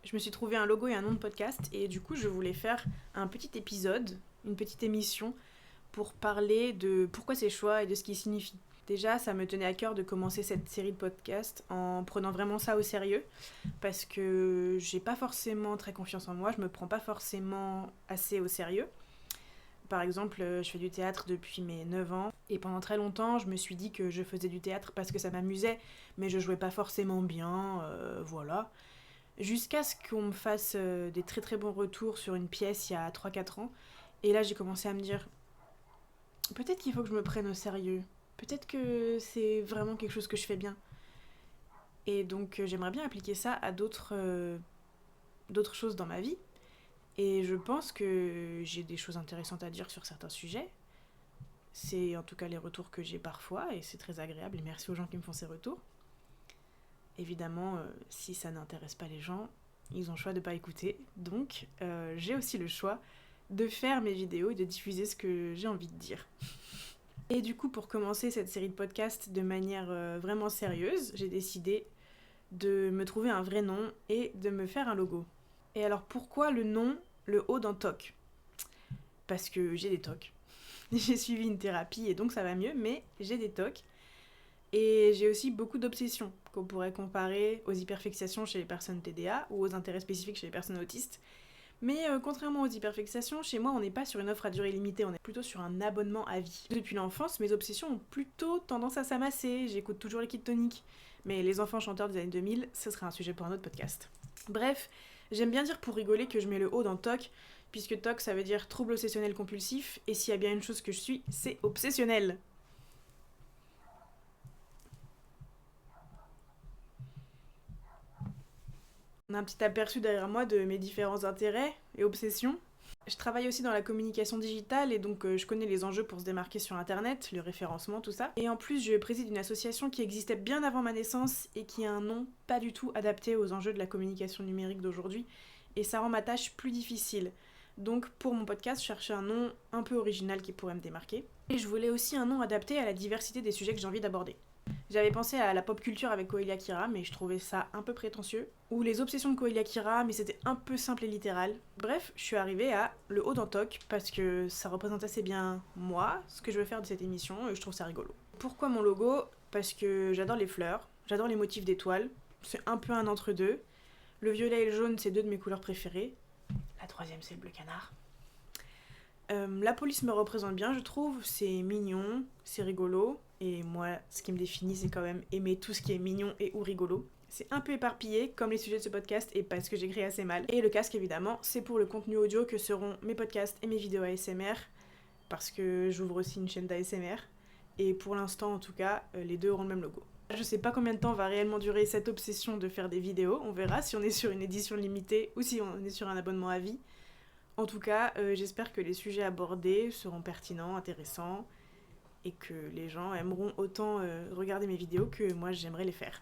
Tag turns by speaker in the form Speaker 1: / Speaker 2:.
Speaker 1: Je me suis trouvé un logo et un nom de podcast et du coup je voulais faire un petit épisode, une petite émission pour parler de pourquoi ces choix et de ce qu'ils signifient. Déjà, ça me tenait à cœur de commencer cette série de podcasts en prenant vraiment ça au sérieux parce que j'ai pas forcément très confiance en moi, je me prends pas forcément assez au sérieux. Par exemple, je fais du théâtre depuis mes 9 ans et pendant très longtemps, je me suis dit que je faisais du théâtre parce que ça m'amusait, mais je jouais pas forcément bien, voilà. Jusqu'à ce qu'on me fasse des très très bons retours sur une pièce il y a 3-4 ans. Et là, j'ai commencé à me dire, peut-être qu'il faut que je me prenne au sérieux. Peut-être que c'est vraiment quelque chose que je fais bien. Et donc, j'aimerais bien appliquer ça à d'autres choses dans ma vie. Et je pense que j'ai des choses intéressantes à dire sur certains sujets. C'est en tout cas les retours que j'ai parfois, et c'est très agréable. Et merci aux gens qui me font ces retours. Évidemment, si ça n'intéresse pas les gens, ils ont le choix de ne pas écouter. Donc, j'ai aussi le choix de faire mes vidéos et de diffuser ce que j'ai envie de dire. Et du coup, pour commencer cette série de podcasts de manière vraiment sérieuse, j'ai décidé de me trouver un vrai nom et de me faire un logo. Et alors, pourquoi le nom, le haut dans TOC ? Parce que j'ai des TOC. J'ai suivi une thérapie et donc ça va mieux, mais j'ai des TOC. Et j'ai aussi beaucoup d'obsessions qu'on pourrait comparer aux hyperfixations chez les personnes TDA ou aux intérêts spécifiques chez les personnes autistes. Mais contrairement aux hyperfixations, chez moi on n'est pas sur une offre à durée limitée, on est plutôt sur un abonnement à vie. Depuis l'enfance, mes obsessions ont plutôt tendance à s'amasser, j'écoute toujours les Kid Tonic. Mais les enfants chanteurs des années 2000, ce serait un sujet pour un autre podcast. Bref, j'aime bien dire pour rigoler que je mets le haut dans TOC, puisque TOC ça veut dire trouble obsessionnel compulsif, et s'il y a bien une chose que je suis, c'est obsessionnel. On a un petit aperçu derrière moi de mes différents intérêts et obsessions. Je travaille aussi dans la communication digitale et donc je connais les enjeux pour se démarquer sur internet, le référencement, tout ça. Et en plus, je préside une association qui existait bien avant ma naissance et qui a un nom pas du tout adapté aux enjeux de la communication numérique d'aujourd'hui. Et ça rend ma tâche plus difficile. Donc pour mon podcast, je cherchais un nom un peu original qui pourrait me démarquer. Et je voulais aussi un nom adapté à la diversité des sujets que j'ai envie d'aborder. J'avais pensé à la pop culture avec Coelia Kira, mais je trouvais ça un peu prétentieux. Ou les obsessions de Coelia Kira, mais c'était un peu simple et littéral. Bref, je suis arrivée à le haut d'Antoc parce que ça représente assez bien moi, ce que je veux faire de cette émission, et je trouve ça rigolo. Pourquoi mon logo ? Parce que j'adore les fleurs, j'adore les motifs d'étoiles, c'est un peu un entre-deux. Le violet et le jaune, c'est deux de mes couleurs préférées. La troisième, c'est le bleu canard. La police me représente bien, je trouve. C'est mignon, c'est rigolo. Et moi, ce qui me définit, c'est quand même aimer tout ce qui est mignon et ou rigolo. C'est un peu éparpillé, comme les sujets de ce podcast, et parce que j'écris assez mal. Et le casque, évidemment, c'est pour le contenu audio que seront mes podcasts et mes vidéos ASMR, parce que j'ouvre aussi une chaîne d'ASMR. Et pour l'instant, en tout cas, les deux auront le même logo. Je sais pas combien de temps va réellement durer cette obsession de faire des vidéos. On verra si on est sur une édition limitée ou si on est sur un abonnement à vie. En tout cas, j'espère que les sujets abordés seront pertinents, intéressants, et que les gens aimeront autant regarder mes vidéos que moi j'aimerais les faire.